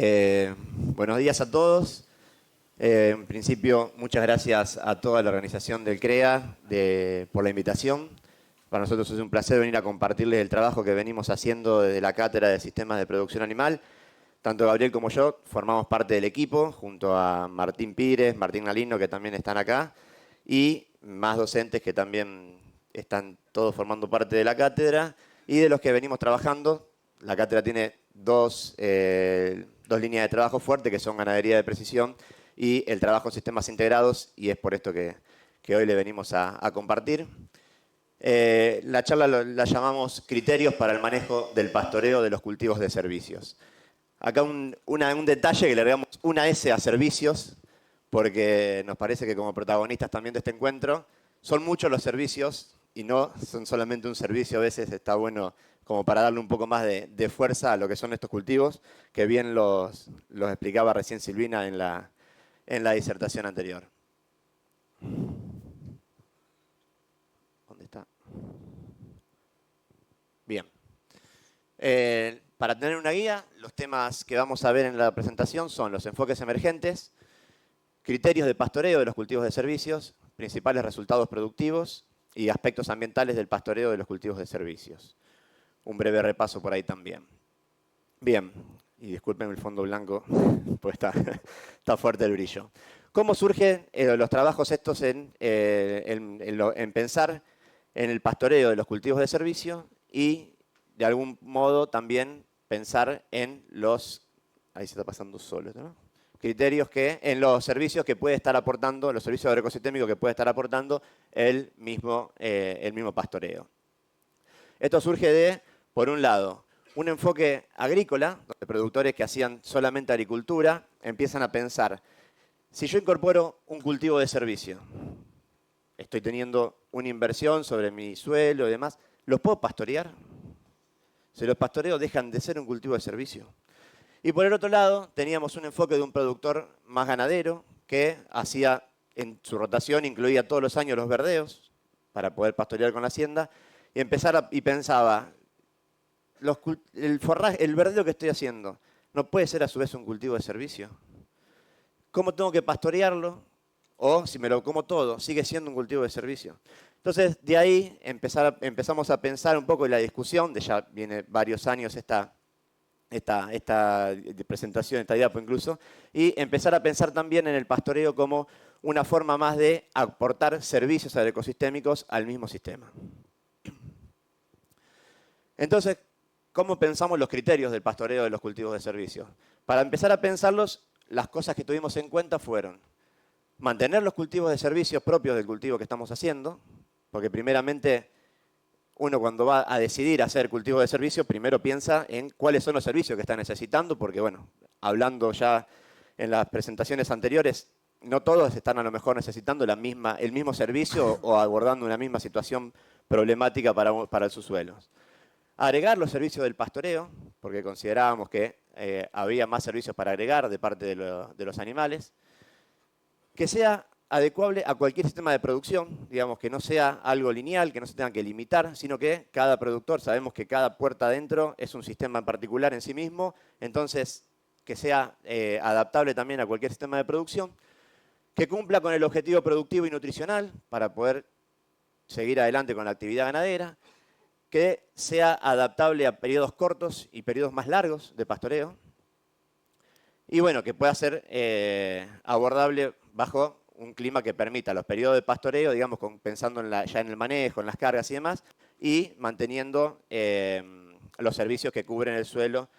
Buenos días a todos. En principio, muchas gracias a toda la organización del CREA por la invitación. Para nosotros es un placer venir a compartirles el trabajo que venimos haciendo desde la Cátedra de Sistemas de Producción Animal. Tanto Gabriel como yo formamos parte del equipo, junto a Martín Pires, Martín Galino, que también están acá, y más docentes que también están todos formando parte de la cátedra, y de los que venimos trabajando. La cátedra tiene dos líneas de trabajo fuertes, que son ganadería de precisión y el trabajo en sistemas integrados, y es por esto que hoy le venimos a compartir. La charla la llamamos Criterios para el manejo del pastoreo de los cultivos de servicios. Acá un detalle, que le agregamos una S a servicios, porque nos parece que como protagonistas también de este encuentro, son muchos los servicios y no son solamente un servicio. A veces está bueno como para darle un poco más de fuerza a lo que son estos cultivos, que bien los explicaba recién Silvina en la disertación anterior. ¿Dónde está? Bien. Para tener una guía, los temas que vamos a ver en la presentación son los enfoques emergentes, criterios de pastoreo de los cultivos de servicios, principales resultados productivos y aspectos ambientales del pastoreo de los cultivos de servicios. Un breve repaso por ahí también. Bien, y disculpen el fondo blanco, pues está fuerte el brillo. ¿Cómo surgen los trabajos estos en pensar en el pastoreo de los cultivos de servicio y, de algún modo, también pensar en los... Ahí se está pasando solo, ¿no? Criterios en los servicios que puede estar aportando, los servicios agroecosistémicos que puede estar aportando el mismo pastoreo. Esto surge de, por un lado, un enfoque agrícola, donde productores que hacían solamente agricultura empiezan a pensar: si yo incorporo un cultivo de servicio, estoy teniendo una inversión sobre mi suelo y demás, ¿los puedo pastorear? Si los pastoreos dejan de ser un cultivo de servicio. Y por el otro lado, teníamos un enfoque de un productor más ganadero que hacía en su rotación, incluía todos los años los verdeos para poder pastorear con la hacienda, y pensaba: el verdeo que estoy haciendo, ¿no puede ser a su vez un cultivo de servicio? ¿Cómo tengo que pastorearlo? O si me lo como todo, sigue siendo un cultivo de servicio. Entonces, de ahí empezamos a pensar un poco en la discusión, de ya viene varios años esta presentación, esta diapo incluso, y empezar a pensar también en el pastoreo como una forma más de aportar servicios agroecosistémicos al mismo sistema. Entonces, ¿cómo pensamos los criterios del pastoreo de los cultivos de servicios? Para empezar a pensarlos, las cosas que tuvimos en cuenta fueron mantener los cultivos de servicios propios del cultivo que estamos haciendo, porque primeramente uno, cuando va a decidir hacer cultivo de servicio, primero piensa en cuáles son los servicios que está necesitando, porque bueno, hablando ya en las presentaciones anteriores, no todos están a lo mejor necesitando el mismo servicio o abordando una misma situación problemática para sus suelos. Agregar los servicios del pastoreo, porque considerábamos que había más servicios para agregar de parte de los animales. Que sea adecuable a cualquier sistema de producción, digamos, que no sea algo lineal, que no se tenga que limitar, sino que cada productor, sabemos que cada puerta adentro es un sistema en particular en sí mismo, entonces que sea adaptable también a cualquier sistema de producción, que cumpla con el objetivo productivo y nutricional para poder seguir adelante con la actividad ganadera, que sea adaptable a periodos cortos y periodos más largos de pastoreo, y bueno, que pueda ser abordable bajo un clima que permita los periodos de pastoreo, digamos, pensando ya en el manejo, en las cargas y demás, y manteniendo los servicios que cubren el suelo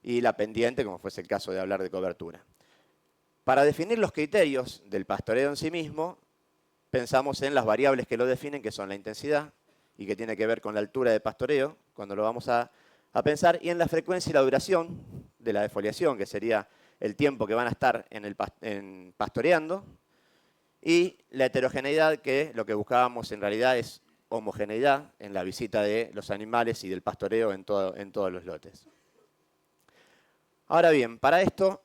y la pendiente, como fuese el caso de hablar de cobertura. Para definir los criterios del pastoreo en sí mismo, pensamos en las variables que lo definen, que son la intensidad, y que tiene que ver con la altura de pastoreo, cuando lo vamos a pensar, y en la frecuencia y la duración de la defoliación, que sería el tiempo que van a estar pastoreando, y la heterogeneidad, que lo que buscábamos en realidad es homogeneidad en la visita de los animales y del pastoreo en todos los lotes. Ahora bien, para esto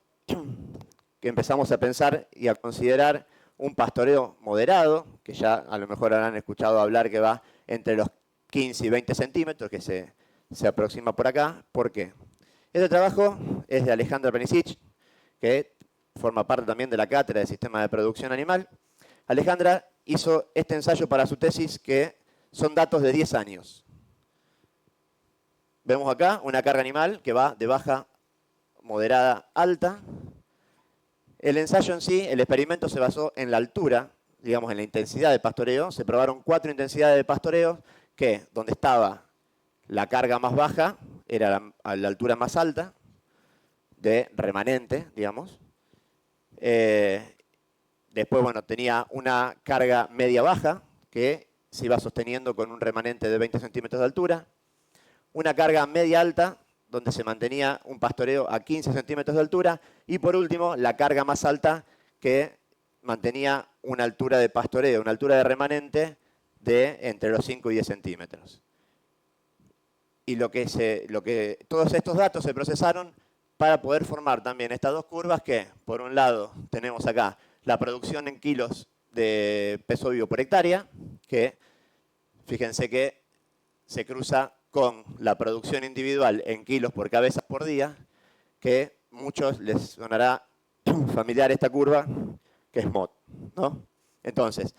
que empezamos a pensar y a considerar un pastoreo moderado, que ya a lo mejor habrán escuchado hablar, que va entre los 15 y 20 centímetros, que se aproxima por acá. ¿Por qué? Este trabajo es de Alejandra Penisic, que forma parte también de la cátedra de Sistema de Producción Animal. Alejandra hizo este ensayo para su tesis, que son datos de 10 años. Vemos acá una carga animal que va de baja, moderada, alta. El ensayo en sí, el experimento se basó en la altura, digamos en la intensidad de pastoreo. Se probaron 4 intensidades de pastoreo, que donde estaba la carga más baja era a la altura más alta, de remanente, digamos. Después, bueno, tenía una carga media-baja, que se iba sosteniendo con un remanente de 20 centímetros de altura. Una carga media-alta, donde se mantenía un pastoreo a 15 centímetros de altura. Y por último, la carga más alta, que mantenía una altura de pastoreo, una altura de remanente de entre los 5 y 10 centímetros. Y todos estos datos se procesaron para poder formar también estas dos curvas que, por un lado, tenemos acá la producción en kilos de peso vivo por hectárea, que fíjense que se cruza con la producción individual en kilos por cabezas por día, que muchos les sonará familiar esta curva, que es MOT, ¿no? Entonces,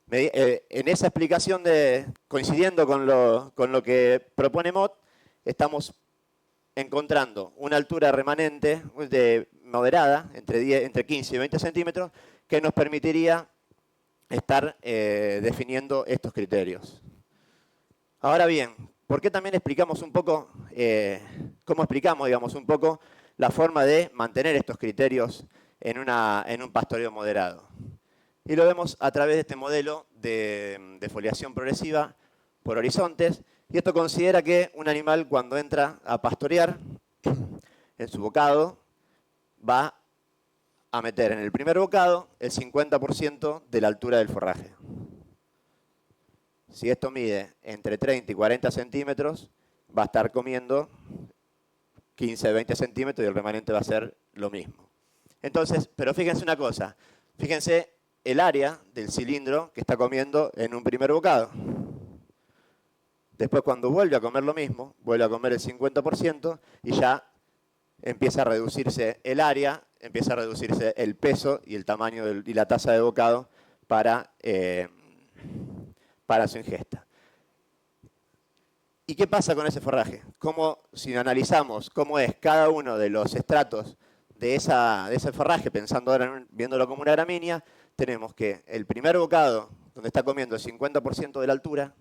en esa explicación, coincidiendo con lo que propone MOT, estamos encontrando una altura remanente moderada, entre 15 y 20 centímetros, que nos permitiría estar definiendo estos criterios. Ahora bien, ¿por qué también explicamos un poco, cómo explicamos, digamos, un poco la forma de mantener estos criterios en un pastoreo moderado? Y lo vemos a través de este modelo de foliación progresiva por horizontes. Y esto considera que un animal, cuando entra a pastorear, en su bocado, va a meter en el primer bocado el 50% de la altura del forraje. Si esto mide entre 30 y 40 centímetros, va a estar comiendo 15, 20 centímetros y el remanente va a ser lo mismo. Entonces, pero fíjense una cosa, fíjense el área del cilindro que está comiendo en un primer bocado. Después, cuando vuelve a comer lo mismo, vuelve a comer el 50% y ya empieza a reducirse el área, empieza a reducirse el peso y el tamaño y la tasa de bocado para su ingesta. ¿Y qué pasa con ese forraje? Si analizamos cómo es cada uno de los estratos de ese forraje, pensando ahora, viéndolo como una gramínea, tenemos que el primer bocado, donde está comiendo el 50% de la altura,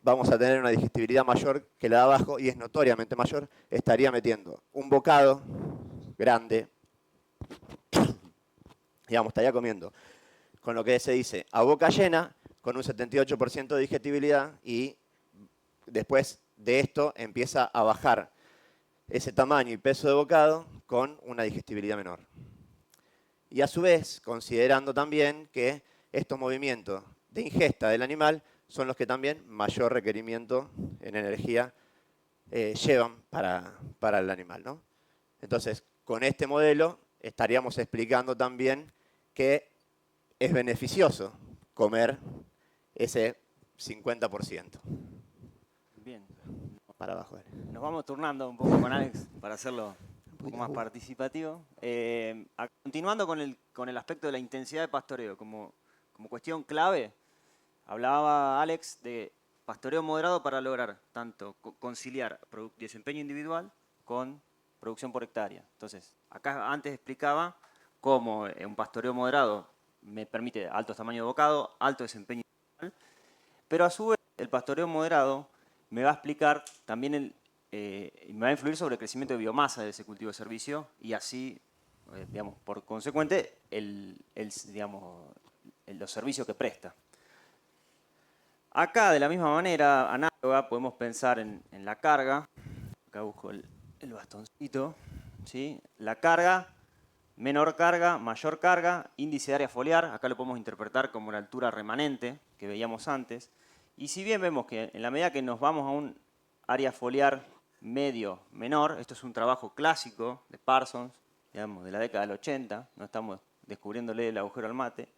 vamos a tener una digestibilidad mayor que la de abajo, y es notoriamente mayor. Estaría metiendo un bocado grande, digamos, estaría comiendo con lo que se dice a boca llena, con un 78% de digestibilidad, y después de esto empieza a bajar ese tamaño y peso de bocado con una digestibilidad menor. Y a su vez, considerando también que estos movimientos de ingesta del animal son los que también mayor requerimiento en energía llevan para el animal, ¿no? Entonces, con este modelo estaríamos explicando también que es beneficioso comer ese 50%. Bien. Para abajo. Nos vamos turnando un poco con Alex para hacerlo un poco más participativo. Continuando con el aspecto de la intensidad de pastoreo como cuestión clave, hablaba Alex de pastoreo moderado para lograr tanto conciliar desempeño individual con producción por hectárea. Entonces, acá antes explicaba cómo un pastoreo moderado me permite altos tamaños de bocado, alto desempeño individual, pero a su vez el pastoreo moderado me va a explicar también, me va a influir sobre el crecimiento de biomasa de ese cultivo de servicio y así, digamos, por consecuente, los servicios que presta. Acá, de la misma manera análoga, podemos pensar en la carga. Acá busco el bastoncito, ¿sí? La carga, menor carga, mayor carga, índice de área foliar. Acá lo podemos interpretar como la altura remanente que veíamos antes. Y si bien vemos que en la medida que nos vamos a un área foliar medio menor, esto es un trabajo clásico de Parsons, digamos, de la década del 80, no estamos descubriéndole el agujero al mate,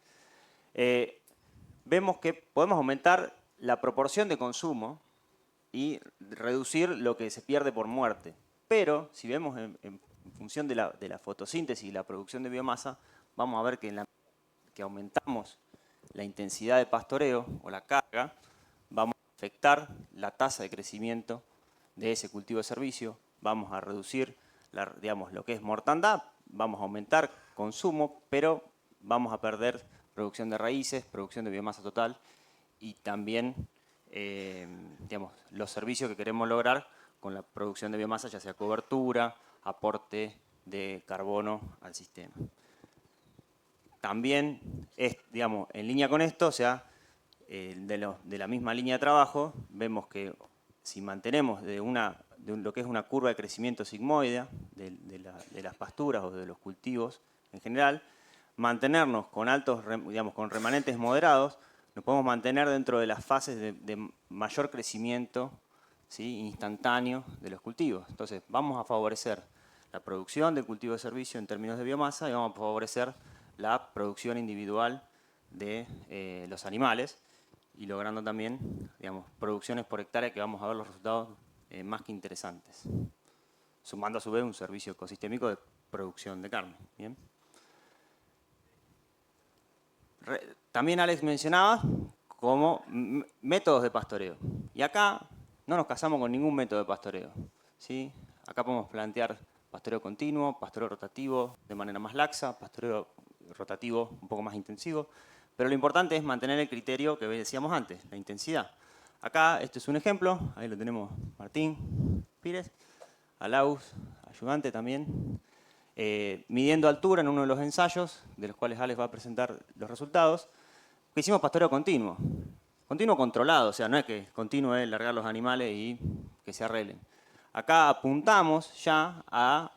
vemos que podemos aumentar la proporción de consumo y reducir lo que se pierde por muerte. Pero si vemos en función de la fotosíntesis y la producción de biomasa, vamos a ver que que aumentamos la intensidad de pastoreo o la carga, vamos a afectar la tasa de crecimiento de ese cultivo de servicio, vamos a reducir digamos, lo que es mortandad, vamos a aumentar consumo, pero vamos a perder producción de raíces, producción de biomasa total y también digamos, los servicios que queremos lograr con la producción de biomasa, ya sea cobertura, aporte de carbono al sistema. También, digamos, en línea con esto, o sea, de la misma línea de trabajo, vemos que si mantenemos de lo que es una curva de crecimiento sigmoidea de las pasturas o de los cultivos en general, mantenernos con digamos, con remanentes moderados, nos podemos mantener dentro de las fases de mayor crecimiento, ¿sí?, instantáneo de los cultivos. Entonces, vamos a favorecer la producción del cultivo de servicio en términos de biomasa y vamos a favorecer la producción individual de los animales y logrando también, digamos, producciones por hectárea que vamos a ver los resultados más que interesantes, sumando a su vez un servicio ecosistémico de producción de carne. ¿Bien? También Alex mencionaba como métodos de pastoreo. Y acá no nos casamos con ningún método de pastoreo, ¿sí? Acá podemos plantear pastoreo continuo, pastoreo rotativo de manera más laxa, pastoreo rotativo un poco más intensivo, pero lo importante es mantener el criterio que decíamos antes, la intensidad. Acá, este es un ejemplo, ahí lo tenemos Martín Pires, Alaus, ayudante también, midiendo altura en uno de los ensayos, de los cuales Alex va a presentar los resultados, que hicimos pastoreo continuo. Continuo controlado, o sea, no es que continuo es largar los animales y que se arreglen. Acá apuntamos ya a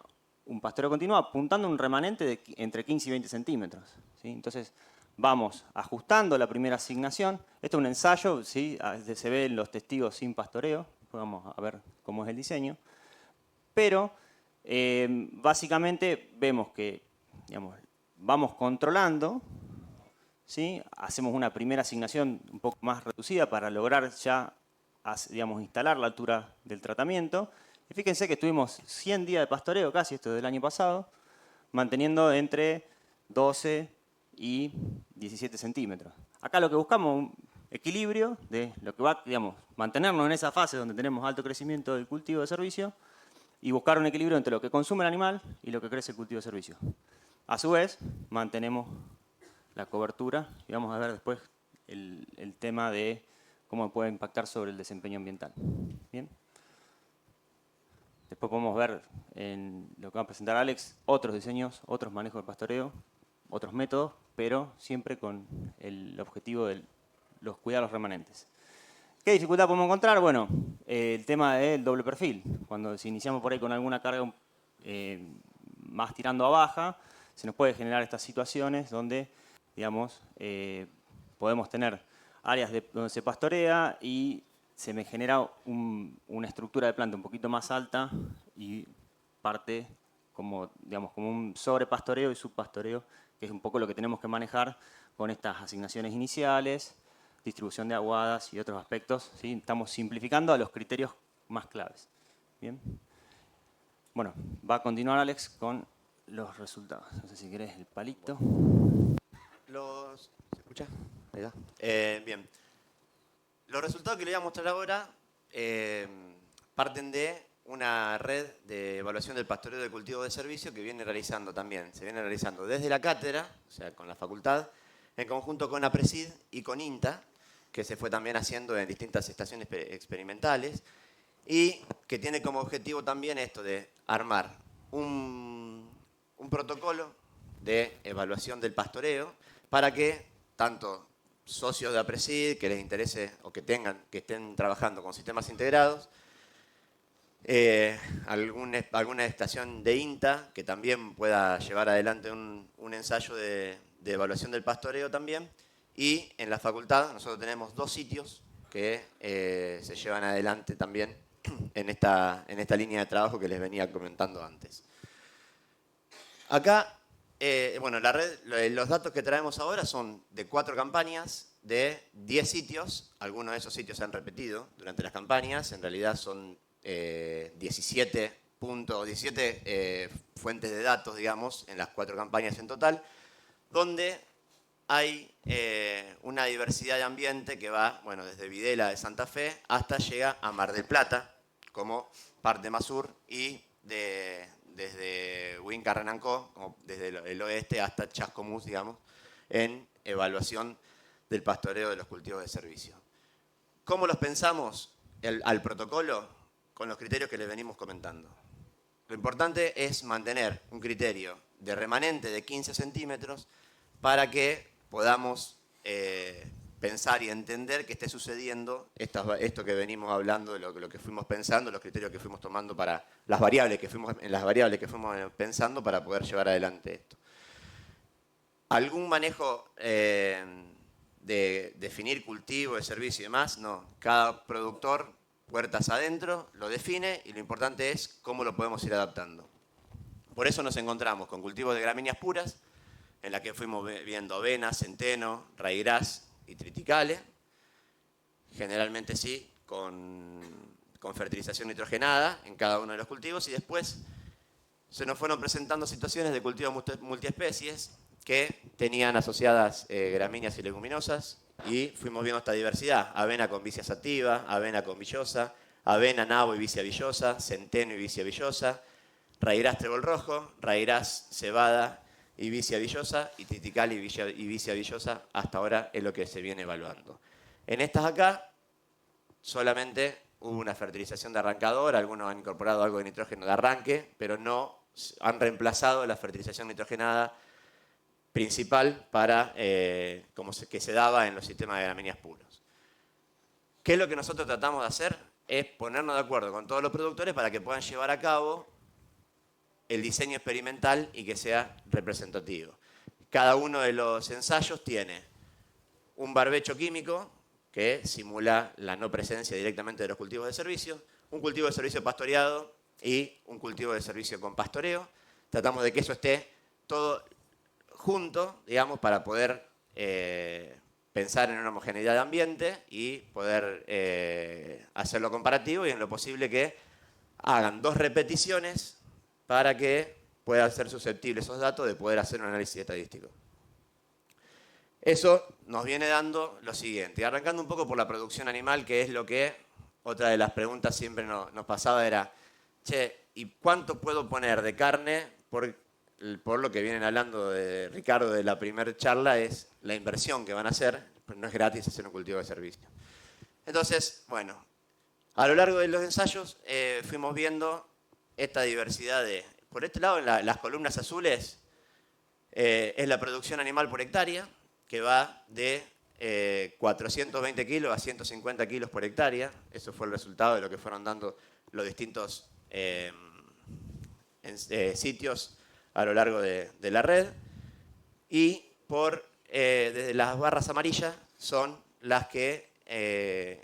un pastoreo continuo, apuntando a un remanente de entre 15 y 20 centímetros. ¿Sí? Entonces, vamos ajustando la primera asignación. Esto es un ensayo, ¿sí? Se ven los testigos sin pastoreo. Después vamos a ver cómo es el diseño. Pero, básicamente, vemos que, digamos, vamos controlando, ¿sí? Hacemos una primera asignación un poco más reducida para lograr ya, digamos, instalar la altura del tratamiento. Y fíjense que estuvimos 100 días de pastoreo, casi esto del año pasado, manteniendo entre 12 y 17 centímetros. Acá lo que buscamos es un equilibrio de lo que va, digamos, mantenernos en esa fase donde tenemos alto crecimiento del cultivo de servicio y buscar un equilibrio entre lo que consume el animal y lo que crece el cultivo de servicio. A su vez, mantenemos la cobertura y vamos a ver después el tema de cómo puede impactar sobre el desempeño ambiental. ¿Bien? Después podemos ver en lo que va a presentar Alex otros diseños, otros manejos de pastoreo, otros métodos, pero siempre con el objetivo de cuidar los remanentes. ¿Qué dificultad podemos encontrar? Bueno, el tema del doble perfil. Cuando si iniciamos por ahí con alguna carga más tirando a baja, se nos puede generar estas situaciones donde, digamos, podemos tener áreas donde se pastorea y se me genera una estructura de planta un poquito más alta y parte como, digamos, como un sobrepastoreo y subpastoreo, que es un poco lo que tenemos que manejar con estas asignaciones iniciales, distribución de aguadas y otros aspectos. ¿Sí? Estamos simplificando a los criterios más claves. ¿Bien? Bueno, va a continuar Alex con los resultados. No sé si querés el palito. ¿Se escucha? Ahí está. Bien. Los resultados que le voy a mostrar ahora parten de una red de evaluación del pastoreo de cultivo de servicio que viene realizando también. Se viene realizando desde la cátedra, o sea, con la facultad, en conjunto con APRESID y con INTA, que se fue también haciendo en distintas estaciones experimentales, y que tiene como objetivo también esto de armar un protocolo de evaluación del pastoreo para que tanto socios de APRESID que les interese o que estén trabajando con sistemas integrados, alguna estación de INTA que también pueda llevar adelante un ensayo de evaluación del pastoreo también, y en la facultad nosotros tenemos 2 sitios que se llevan adelante también en esta línea de trabajo que les venía comentando antes. Acá, bueno, la red, los datos que traemos ahora son de 4 campañas de 10 sitios. Algunos de esos sitios se han repetido durante las campañas. En realidad son 17 fuentes de datos, digamos, en las 4 campañas en total, donde hay una diversidad de ambiente que va, bueno, desde Videla de Santa Fe hasta llega a Mar del Plata, como parte más sur, y desde Huinca Renancó, como desde el oeste hasta Chascomús, digamos, en evaluación del pastoreo de los cultivos de servicio. ¿Cómo los pensamos al protocolo? Con los criterios que les venimos comentando. Lo importante es mantener un criterio de remanente de 15 centímetros para que podamos pensar y entender que esté sucediendo esto que venimos hablando, de lo que fuimos pensando, los criterios que fuimos tomando para las variables que fuimos pensando para poder llevar adelante esto. ¿Algún manejo de definir cultivo, de servicio y demás? No. Cada productor, puertas adentro, lo define y lo importante es cómo lo podemos ir adaptando. Por eso nos encontramos con cultivos de gramíneas puras, en la que fuimos viendo avena, centeno, raigras y triticale, generalmente sí, con fertilización nitrogenada en cada uno de los cultivos, y después se nos fueron presentando situaciones de cultivos multiespecies que tenían asociadas gramíneas y leguminosas, y fuimos viendo esta diversidad: avena con vicia sativa, avena con villosa, avena, nabo y vicia villosa, centeno y vicia villosa, raigras trébol rojo, raigras cebada y vicia villosa, y triticale y vicia villosa. Hasta ahora es lo que se viene evaluando. En estas acá solamente hubo una fertilización de arrancador, algunos han incorporado algo de nitrógeno de arranque, pero no han reemplazado la fertilización nitrogenada principal para que se daba en los sistemas de gramíneas puros. ¿Qué es lo que nosotros tratamos de hacer? Es ponernos de acuerdo con todos los productores para que puedan llevar a cabo el diseño experimental y que sea representativo. Cada uno de los ensayos tiene un barbecho químico que simula la no presencia directamente de los cultivos de servicio, un cultivo de servicio pastoreado y un cultivo de servicio con pastoreo. Tratamos de que eso esté todo junto, digamos, para poder pensar en una homogeneidad de ambiente y poder hacerlo comparativo, y en lo posible que hagan 2 repeticiones para que puedan ser susceptibles esos datos de poder hacer un análisis estadístico. Eso nos viene dando lo siguiente, y arrancando un poco por la producción animal, que es lo que otra de las preguntas siempre nos pasaba era: che, ¿y cuánto puedo poner de carne? Por lo que vienen hablando de Ricardo de la primera charla, es la inversión que van a hacer, pero no es gratis hacer un cultivo de servicio. Entonces, bueno, a lo largo de los ensayos fuimos viendo esta diversidad de... Por este lado, en las columnas azules, es la producción animal por hectárea, que va de 420 kilos a 150 kilos por hectárea. Eso fue el resultado de lo que fueron dando los distintos sitios a lo largo de la red. Y desde las barras amarillas son las que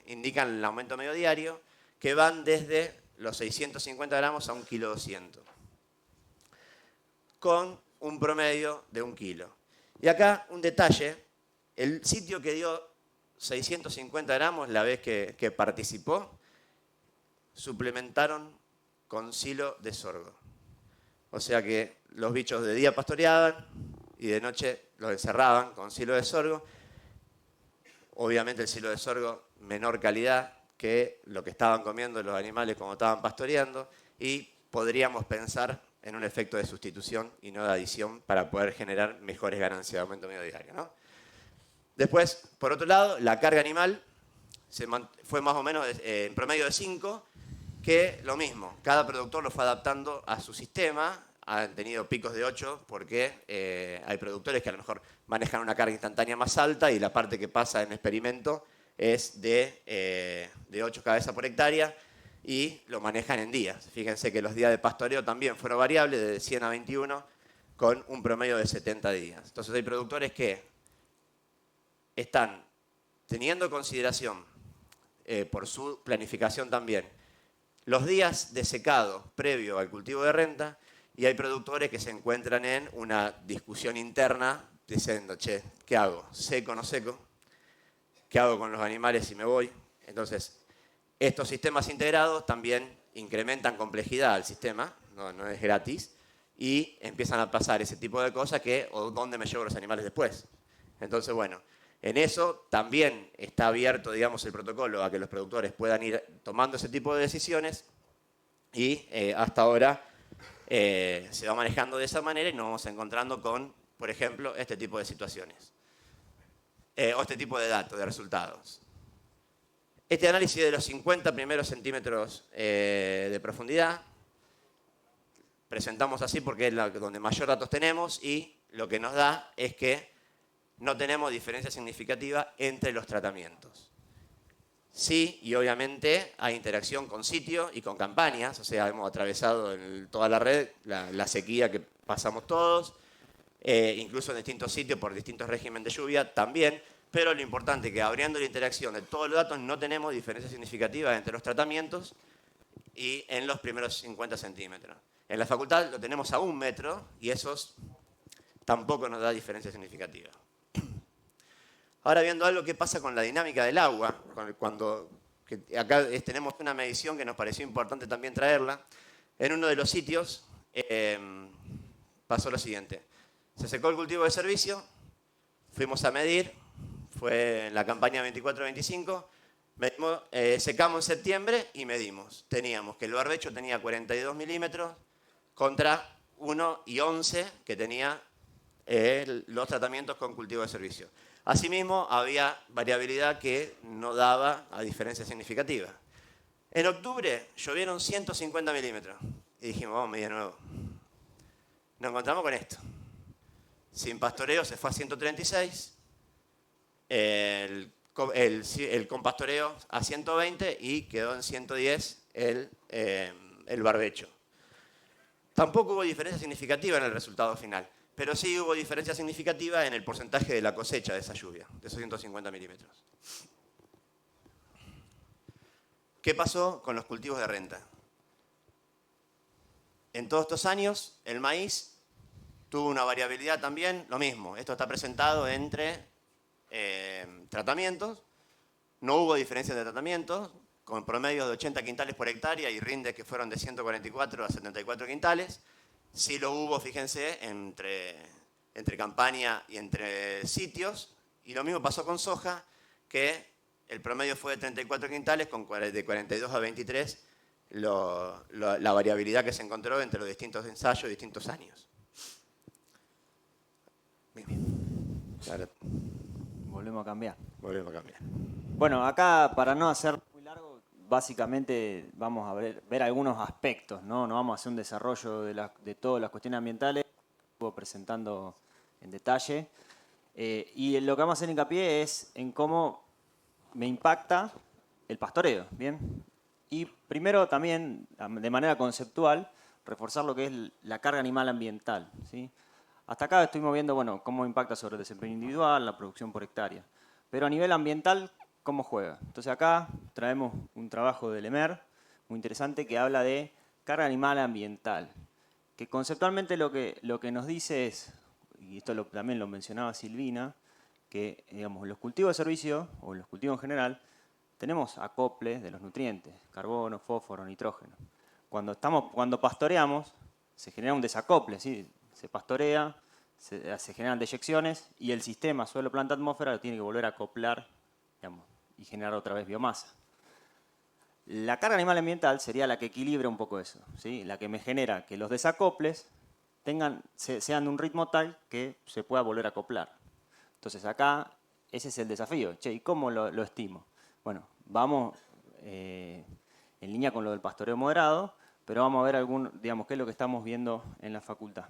indican el aumento medio diario, que van desde los 650 gramos a 1,2 kg, con un promedio de 1 kilo. Y acá un detalle: el sitio que dio 650 gramos la vez que participó, suplementaron con silo de sorgo. O sea que los bichos de día pastoreaban y de noche los encerraban con silo de sorgo. Obviamente el silo de sorgo menor calidad que lo que estaban comiendo los animales cuando estaban pastoreando, y podríamos pensar en un efecto de sustitución y no de adición para poder generar mejores ganancias de aumento medio diario, ¿no? Después, por otro lado, la carga animal fue más o menos en promedio de 5, que lo mismo, cada productor lo fue adaptando a su sistema. Han tenido picos de 8 porque hay productores que a lo mejor manejan una carga instantánea más alta y la parte que pasa en experimento es de 8 cabezas por hectárea y lo manejan en días. Fíjense que los días de pastoreo también fueron variables, de 100 a 21, con un promedio de 70 días. Entonces hay productores que están teniendo en consideración, por su planificación también, los días de secado previo al cultivo de renta, y hay productores que se encuentran en una discusión interna diciendo: che, ¿qué hago? ¿Seco o no seco? ¿Qué hago con los animales si me voy? Entonces, estos sistemas integrados también incrementan complejidad al sistema, no es gratis, y empiezan a pasar ese tipo de cosas que, o dónde me llevo los animales después. Entonces, bueno, en eso también está abierto, digamos, el protocolo a que los productores puedan ir tomando ese tipo de decisiones y hasta ahora se va manejando de esa manera y nos vamos encontrando con, por ejemplo, este tipo de situaciones. O este tipo de datos, de resultados. Este análisis de los 50 primeros centímetros de profundidad presentamos así porque es donde mayor datos tenemos y lo que nos da es que no tenemos diferencia significativa entre los tratamientos. Sí, y obviamente hay interacción con sitio y con campañas, o sea, hemos atravesado toda la red la sequía que pasamos todos, incluso en distintos sitios por distintos regímenes de lluvia también, pero lo importante es que abriendo la interacción de todos los datos no tenemos diferencias significativas entre los tratamientos y en los primeros 50 centímetros. En la facultad lo tenemos a 1 metro y esos tampoco nos da diferencia significativa. Ahora viendo algo que pasa con la dinámica del agua, acá tenemos una medición que nos pareció importante también traerla. En uno de los sitios pasó lo siguiente. Se secó el cultivo de servicio, fuimos a medir, fue en la campaña 24-25, secamos en septiembre y medimos. Teníamos que el barbecho tenía 42 milímetros contra 1,11 que tenía los tratamientos con cultivo de servicio. Asimismo, había variabilidad que no daba a diferencia significativa. En octubre llovieron 150 milímetros y dijimos, vamos a medir de nuevo. Nos encontramos con esto. Sin pastoreo se fue a 136, el con pastoreo a 120 y quedó en 110 el barbecho. Tampoco hubo diferencia significativa en el resultado final, pero sí hubo diferencia significativa en el porcentaje de la cosecha de esa lluvia, de esos 150 milímetros. ¿Qué pasó con los cultivos de renta? En todos estos años, el maíz tuvo una variabilidad también, lo mismo. Esto está presentado entre tratamientos. No hubo diferencia de tratamientos, con promedios de 80 quintales por hectárea y rindes que fueron de 144 a 74 quintales. Sí lo hubo, fíjense, entre campaña y entre sitios. Y lo mismo pasó con soja, que el promedio fue de 34 quintales, de 42 a 23 la variabilidad que se encontró entre los distintos ensayos y distintos años. Bien. Claro. Volvemos a cambiar. Volvemos a cambiar. Bueno, acá para no hacer muy largo, básicamente vamos a ver algunos aspectos, ¿no? No vamos a hacer un desarrollo de todas las cuestiones ambientales, estuvo presentando en detalle. Y lo que vamos a hacer hincapié es en cómo me impacta el pastoreo, ¿bien? Y primero también, de manera conceptual, reforzar lo que es la carga animal ambiental, ¿sí? Hasta acá estuvimos viendo, bueno, cómo impacta sobre el desempeño individual, la producción por hectárea. Pero a nivel ambiental, ¿cómo juega? Entonces acá traemos un trabajo del EMER muy interesante que habla de carga animal ambiental. Que conceptualmente lo que nos dice es, y esto también lo mencionaba Silvina, que digamos, los cultivos de servicio, o los cultivos en general, tenemos acoples de los nutrientes, carbono, fósforo, nitrógeno. Cuando pastoreamos, se genera un desacople, ¿sí? Se pastorea, se generan deyecciones y el sistema suelo, planta, atmósfera lo tiene que volver a acoplar, digamos, y generar otra vez biomasa. La carga animal ambiental sería la que equilibra un poco eso, ¿sí? La que me genera que los desacoples sean de un ritmo tal que se pueda volver a acoplar. Entonces acá ese es el desafío. Che, ¿y cómo lo estimo? Bueno, vamos en línea con lo del pastoreo moderado, pero vamos a ver digamos, qué es lo que estamos viendo en la facultad.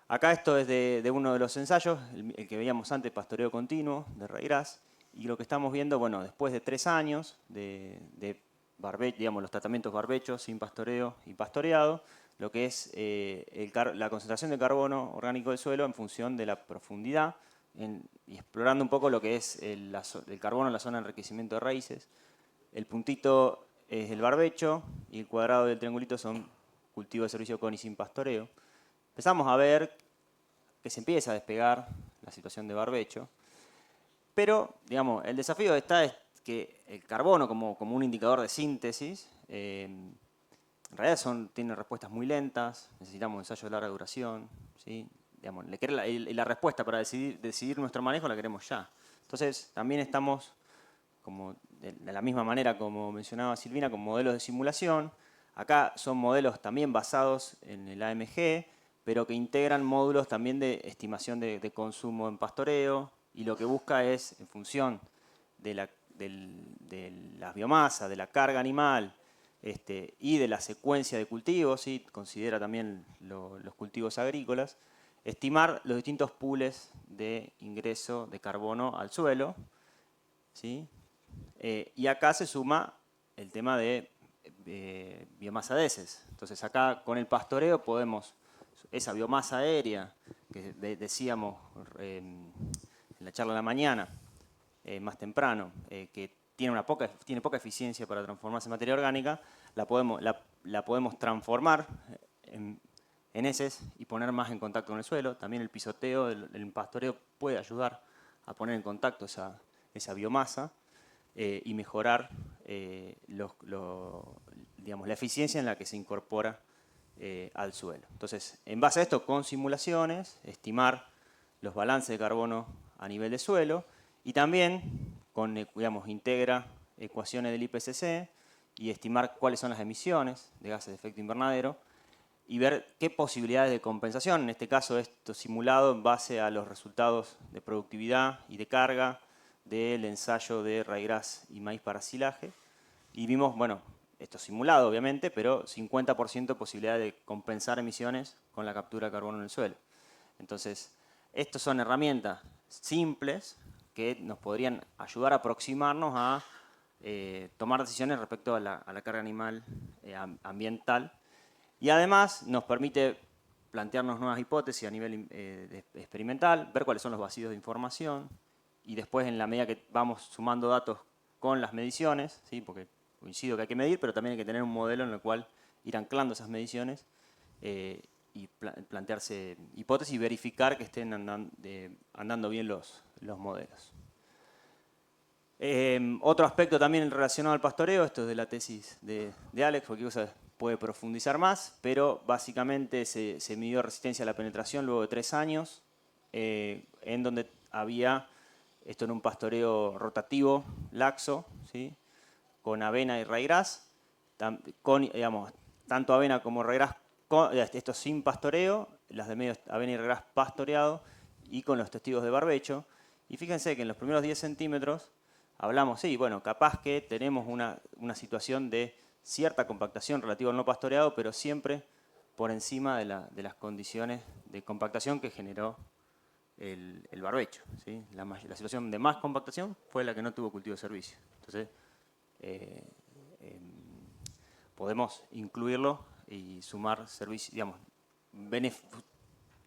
Acá esto es de uno de los ensayos, el que veíamos antes, pastoreo continuo, de Reigras, y lo que estamos viendo, bueno, después de 3 años de digamos, los tratamientos barbechos sin pastoreo y pastoreado, lo que es la concentración de carbono orgánico del suelo en función de la profundidad, y explorando un poco lo que es el carbono en la zona de enriquecimiento de raíces. El puntito es el barbecho y el cuadrado del triangulito son cultivos de servicio con y sin pastoreo. Empezamos a ver que se empieza a despegar la situación de barbecho, pero digamos, el desafío es que el carbono como un indicador de síntesis en realidad tienen respuestas muy lentas, necesitamos ensayos de larga duración, ¿sí? Digamos, la respuesta para decidir nuestro manejo la queremos ya. Entonces, también estamos, como de la misma manera como mencionaba Silvina, con modelos de simulación. Acá son modelos también basados en el AMG, pero que integran módulos también de estimación de consumo en pastoreo, y lo que busca es, en función de la biomasa, de la carga animal, y de la secuencia de cultivos, ¿sí? Considera también los cultivos agrícolas, estimar los distintos pools de ingreso de carbono al suelo, ¿sí? Y acá se suma el tema de biomasa de heces. Entonces acá con el pastoreo podemos, esa biomasa aérea que decíamos en la charla de la mañana, más temprano, que tiene poca eficiencia para transformarse en materia orgánica, la podemos transformar en heces y poner más en contacto con el suelo. También el pisoteo, el pastoreo puede ayudar a poner en contacto esa biomasa y mejorar digamos, la eficiencia en la que se incorpora al suelo. Entonces, en base a esto, con simulaciones, estimar los balances de carbono a nivel de suelo, y también digamos, integra ecuaciones del IPCC y estimar cuáles son las emisiones de gases de efecto invernadero y ver qué posibilidades de compensación. En este caso, esto simulado en base a los resultados de productividad y de carga del ensayo de ryegrass y maíz para silaje. Y vimos, bueno, esto simulado obviamente, pero 50% posibilidad de compensar emisiones con la captura de carbono en el suelo. Entonces, estas son herramientas simples que nos podrían ayudar a aproximarnos a tomar decisiones respecto a la carga animal ambiental, y además nos permite plantearnos nuevas hipótesis a nivel experimental, ver cuáles son los vacíos de información, y después, en la medida que vamos sumando datos con las mediciones, ¿sí? Porque coincido que hay que medir, pero también hay que tener un modelo en el cual ir anclando esas mediciones y plantearse hipótesis y verificar que estén andando bien los modelos. Otro aspecto también relacionado al pastoreo, esto es de la tesis de Alex, cualquier cosa puede profundizar más, pero básicamente se midió resistencia a la penetración luego de 3 años, en donde había, esto en un pastoreo rotativo, laxo, ¿sí? Con avena y ryegrass, digamos, tanto avena como ryegrass, esto sin pastoreo, las de medio avena y ryegrass pastoreado, y con los testigos de barbecho. Y fíjense que en los primeros 10 centímetros hablamos, sí, bueno, capaz que tenemos una situación de cierta compactación relativa al no pastoreado, pero siempre por encima de las condiciones de compactación que generó el barbecho, ¿sí? La situación de más compactación fue la que no tuvo cultivo de servicio. Entonces, podemos incluirlo y sumar servicios, digamos,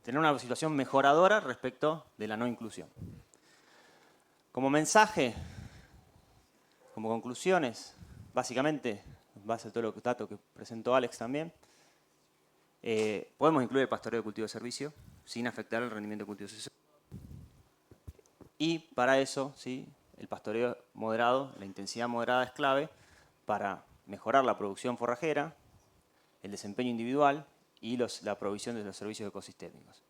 tener una situación mejoradora respecto de la no inclusión. Como mensaje, como conclusiones, básicamente, en base a todos los datos que presentó Alex también, podemos incluir el pastoreo de cultivo de servicio sin afectar el rendimiento de cultivo de servicio. Y para eso, ¿sí? El pastoreo moderado, la intensidad moderada es clave para mejorar la producción forrajera, el desempeño individual y la provisión de los servicios ecosistémicos.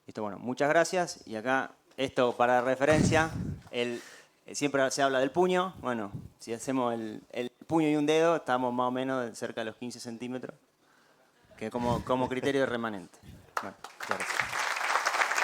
Esto, bueno, muchas gracias. Y acá, esto para referencia, siempre se habla del puño. Bueno, si hacemos el puño y un dedo, estamos más o menos cerca de los 15 centímetros, que como criterio de remanente. Bueno.